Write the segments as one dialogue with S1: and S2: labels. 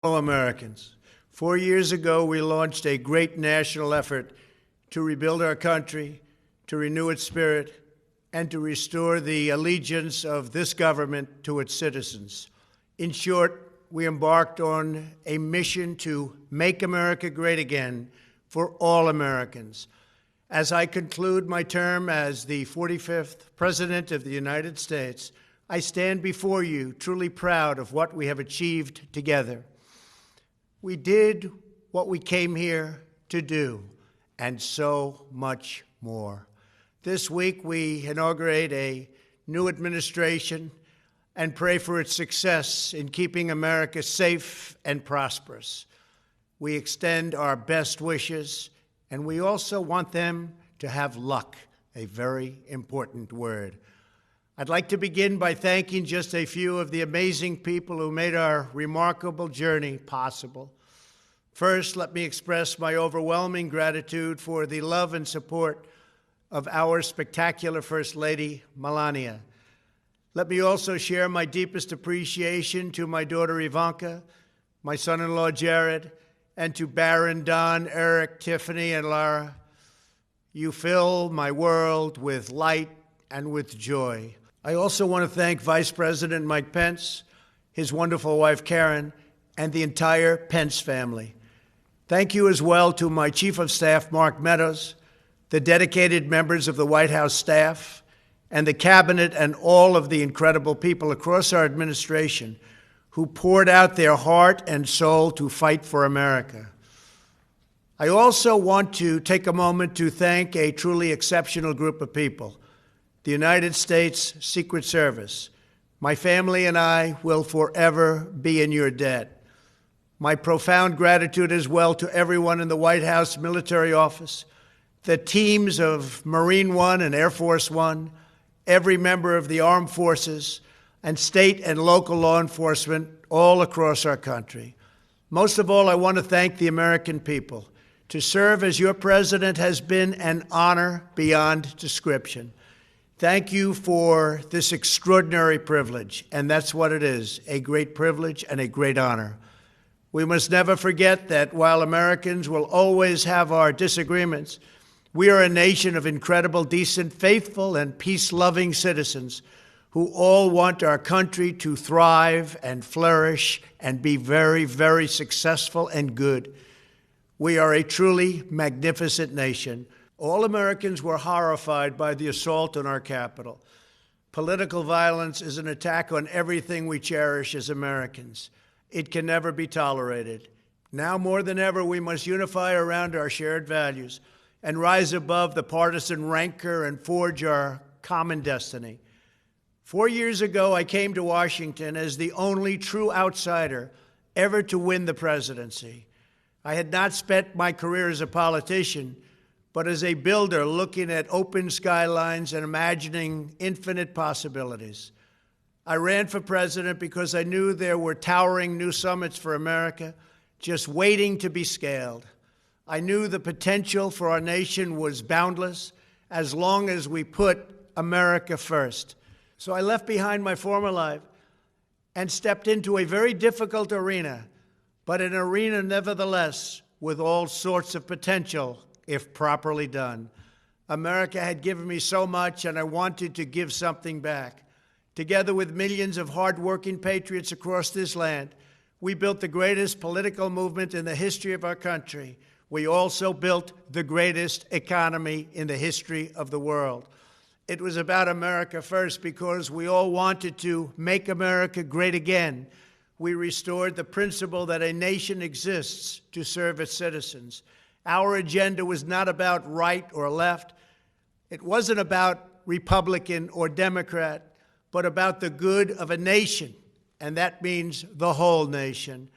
S1: Fellow Americans, 4 years ago, we launched a great national effort to rebuild our country, to renew its spirit, and to restore the allegiance of this government to its citizens. In short, we embarked on a mission to make America great again for all Americans. As I conclude my term as the 45th President of the United States, I stand before you truly proud of what we have achieved together. We did what we came here to do, and so much more. This week, we inaugurate a new administration and pray for its success in keeping America safe and prosperous. We extend our best wishes, and we also want them to have luck, a very important word. I'd like to begin by thanking just a few of the amazing people who made our remarkable journey possible. First, let me express my overwhelming gratitude for the love and support of our spectacular First Lady, Melania. Let me also share my deepest appreciation to my daughter Ivanka, my son-in-law Jared, and to Barron, Don, Eric, Tiffany, and Lara. You fill my world with light and with joy. I also want to thank Vice President Mike Pence, his wonderful wife Karen, and the entire Pence family. Thank you as well to my Chief of Staff, Mark Meadows, the dedicated members of the White House staff, and the Cabinet, and all of the incredible people across our administration who poured out their heart and soul to fight for America. I also want to take a moment to thank a truly exceptional group of people, the United States Secret Service. My family and I will forever be in your debt. My profound gratitude as well to everyone in the White House Military Office, the teams of Marine One and Air Force One, every member of the armed forces, and state and local law enforcement all across our country. Most of all, I want to thank the American people. To serve as your president has been an honor beyond description. Thank you for this extraordinary privilege, and that's what it is, a great privilege and a great honor. We must never forget that while Americans will always have our disagreements, we are a nation of incredible, decent, faithful, and peace-loving citizens who all want our country to thrive and flourish and be very, very successful and good. We are a truly magnificent nation. All Americans were horrified by the assault on our Capitol. Political violence is an attack on everything we cherish as Americans. It can never be tolerated. Now more than ever, we must unify around our shared values and rise above the partisan rancor and forge our common destiny. 4 years ago, I came to Washington as the only true outsider ever to win the presidency. I had not spent my career as a politician, but as a builder looking at open skylines and imagining infinite possibilities. I ran for president because I knew there were towering new summits for America just waiting to be scaled. I knew the potential for our nation was boundless as long as we put America first. So I left behind my former life and stepped into a very difficult arena, but an arena nevertheless with all sorts of potential if properly done. America had given me so much, and I wanted to give something back. Together with millions of hardworking patriots across this land, we built the greatest political movement in the history of our country. We also built the greatest economy in the history of the world. It was about America first because we all wanted to make America great again. We restored the principle that a nation exists to serve its citizens. Our agenda was not about right or left. It wasn't about Republican or Democrat, but about the good of a nation, and that means the whole nation.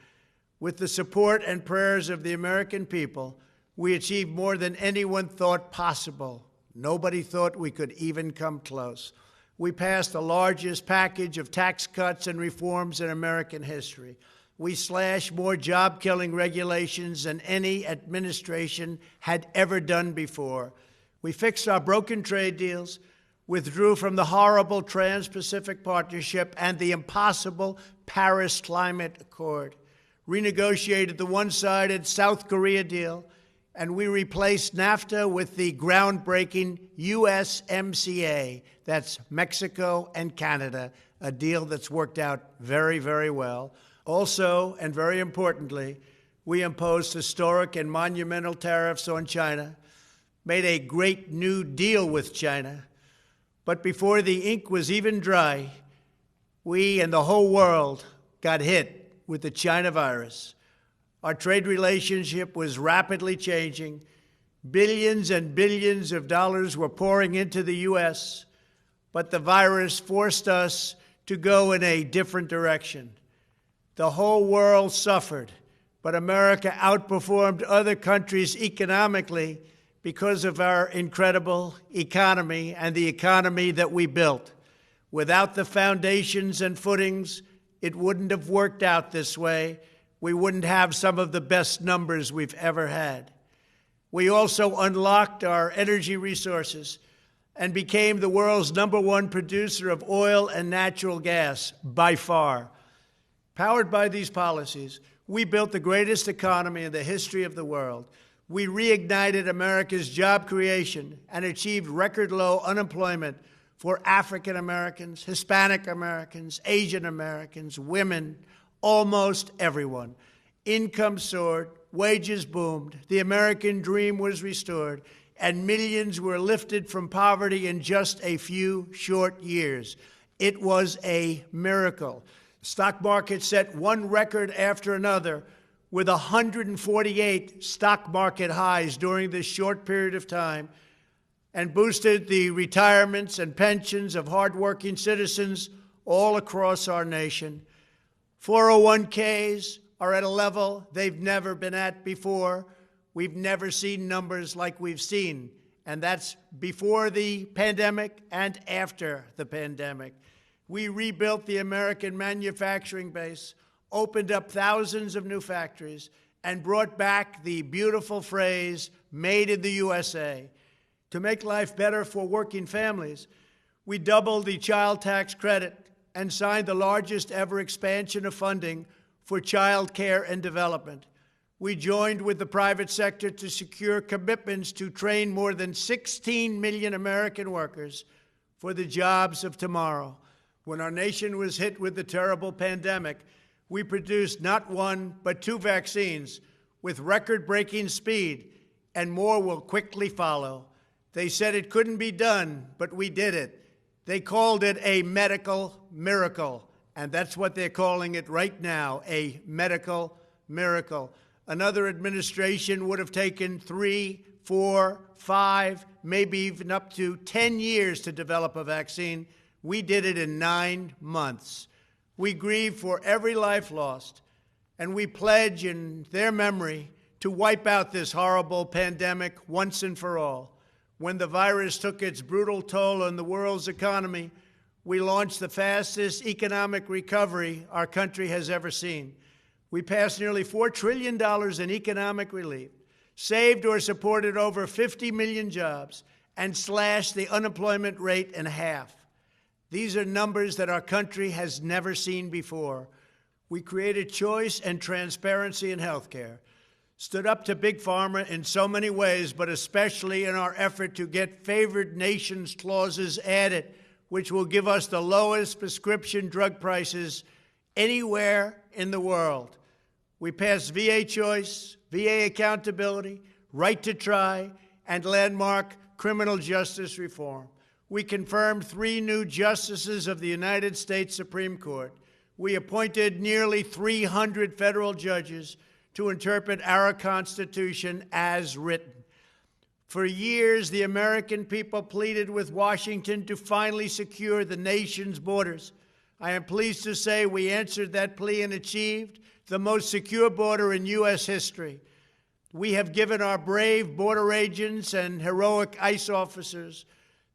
S1: With the support and prayers of the American people, we achieved more than anyone thought possible. Nobody thought we could even come close. We passed the largest package of tax cuts and reforms in American history. We slashed more job-killing regulations than any administration had ever done before. We fixed our broken trade deals, withdrew from the horrible Trans-Pacific Partnership and the impossible Paris Climate Accord, renegotiated the one-sided South Korea deal, and we replaced NAFTA with the groundbreaking USMCA. That's Mexico and Canada, a deal that's worked out very, very well. Also, and very importantly, we imposed historic and monumental tariffs on China, made a great new deal with China. But before the ink was even dry, we and the whole world got hit with the China virus. Our trade relationship was rapidly changing. Billions and billions of dollars were pouring into the U.S., but the virus forced us to go in a different direction. The whole world suffered, but America outperformed other countries economically because of our incredible economy and the economy that we built. Without the foundations and footings, it wouldn't have worked out this way. We wouldn't have some of the best numbers we've ever had. We also unlocked our energy resources and became the world's #1 producer of oil and natural gas, by far. Powered by these policies, we built the greatest economy in the history of the world. We reignited America's job creation and achieved record low unemployment for African Americans, Hispanic Americans, Asian Americans, women, almost everyone. Income soared, wages boomed, the American dream was restored, and millions were lifted from poverty in just a few short years. It was a miracle. The stock market set one record after another, with 148 stock market highs during this short period of time, and boosted the retirements and pensions of hardworking citizens all across our nation. 401ks are at a level they've never been at before. We've never seen numbers like we've seen, and that's before the pandemic and after the pandemic. We rebuilt the American manufacturing base, opened up thousands of new factories, and brought back the beautiful phrase, "Made in the USA." To make life better for working families, we doubled the child tax credit and signed the largest ever expansion of funding for child care and development. We joined with the private sector to secure commitments to train more than 16 million American workers for the jobs of tomorrow. When our nation was hit with the terrible pandemic, we produced not one, but 2 vaccines with record-breaking speed, and more will quickly follow. They said it couldn't be done, but we did it. They called it a medical miracle, and that's what they're calling it right now, a medical miracle. Another administration would have taken 3, 4, 5, maybe even up to 10 years to develop a vaccine. We did it in 9 months. We grieve for every life lost, and we pledge in their memory to wipe out this horrible pandemic once and for all. When the virus took its brutal toll on the world's economy, we launched the fastest economic recovery our country has ever seen. We passed nearly $4 trillion in economic relief, saved or supported over 50 million jobs, and slashed the unemployment rate in half. These are numbers that our country has never seen before. We created choice and transparency in health care, stood up to Big Pharma in so many ways, but especially in our effort to get favored nations clauses added, which will give us the lowest prescription drug prices anywhere in the world. We passed VA choice, VA accountability, right to try, and landmark criminal justice reform. We confirmed 3 new justices of the United States Supreme Court. We appointed nearly 300 federal judges to interpret our Constitution as written. For years, the American people pleaded with Washington to finally secure the nation's borders. I am pleased to say we answered that plea and achieved the most secure border in U.S. history. We have given our brave border agents and heroic ICE officers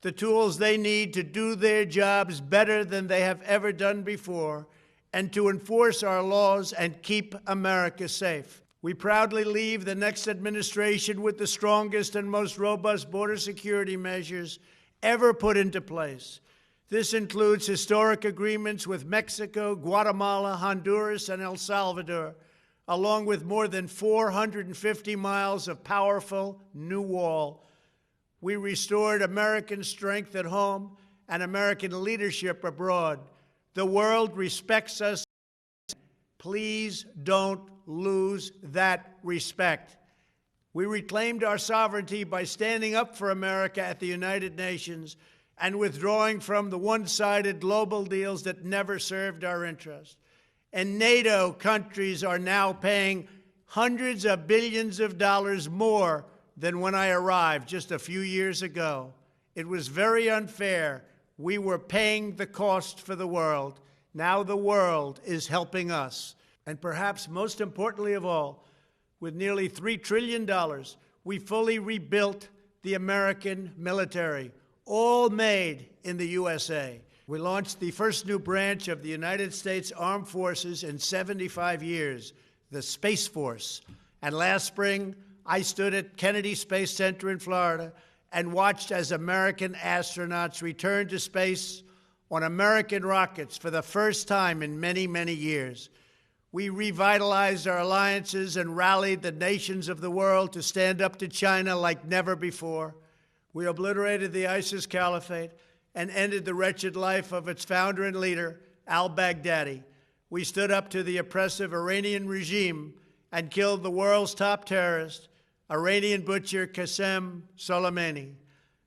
S1: the tools they need to do their jobs better than they have ever done before, and to enforce our laws and keep America safe. We proudly leave the next administration with the strongest and most robust border security measures ever put into place. This includes historic agreements with Mexico, Guatemala, Honduras, and El Salvador, along with more than 450 miles of powerful new wall. We restored American strength at home and American leadership abroad. The world respects us. Please don't lose that respect. We reclaimed our sovereignty by standing up for America at the United Nations and withdrawing from the one-sided global deals that never served our interest. And NATO countries are now paying hundreds of billions of dollars more than when I arrived just a few years ago. It was very unfair. We were paying the cost for the world. Now the world is helping us. And perhaps most importantly of all, with nearly $3 trillion, we fully rebuilt the American military, all made in the USA. We launched the first new branch of the United States Armed Forces in 75 years, the Space Force. And last spring, I stood at Kennedy Space Center in Florida and watched as American astronauts returned to space on American rockets for the first time in many, many years. We revitalized our alliances and rallied the nations of the world to stand up to China like never before. We obliterated the ISIS caliphate and ended the wretched life of its founder and leader, al-Baghdadi. We stood up to the oppressive Iranian regime and killed the world's top terrorist, Iranian butcher Qasem Soleimani.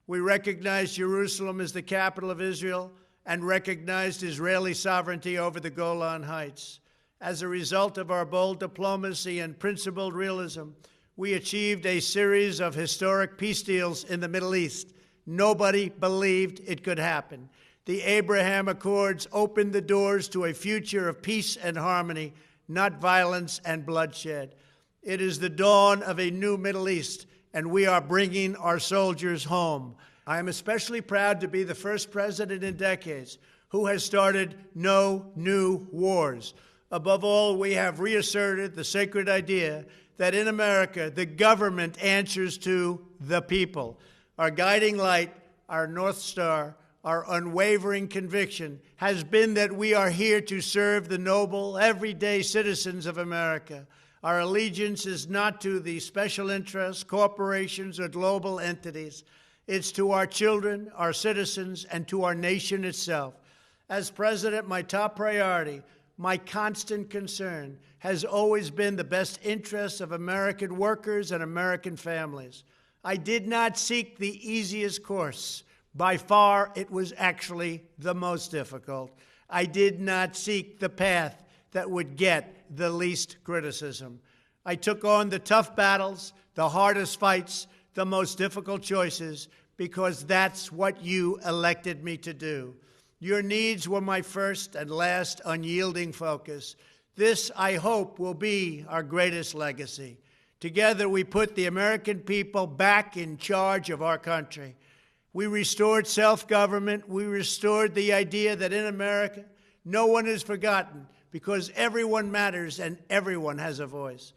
S1: We recognized Jerusalem as the capital of Israel and recognized Israeli sovereignty over the Golan Heights. As a result of our bold diplomacy and principled realism, we achieved a series of historic peace deals in the Middle East. Nobody believed it could happen. The Abraham Accords opened the doors to a future of peace and harmony, not violence and bloodshed. It is the dawn of a new Middle East, and we are bringing our soldiers home. I am especially proud to be the first president in decades who has started no new wars. Above all, we have reasserted the sacred idea that in America, the government answers to the people. Our guiding light, our North Star, our unwavering conviction has been that we are here to serve the noble, everyday citizens of America. Our allegiance is not to the special interests, corporations, or global entities. It's to our children, our citizens, and to our nation itself. As president, my top priority, my constant concern, has always been the best interests of American workers and American families. I did not seek the easiest course. By far, it was actually the most difficult. I did not seek the path that would get the least criticism. I took on the tough battles, the hardest fights, the most difficult choices, because that's what you elected me to do. Your needs were my first and last unyielding focus. This, I hope, will be our greatest legacy. Together, we put the American people back in charge of our country. We restored self-government. We restored the idea that in America, no one is forgotten because everyone matters and everyone has a voice.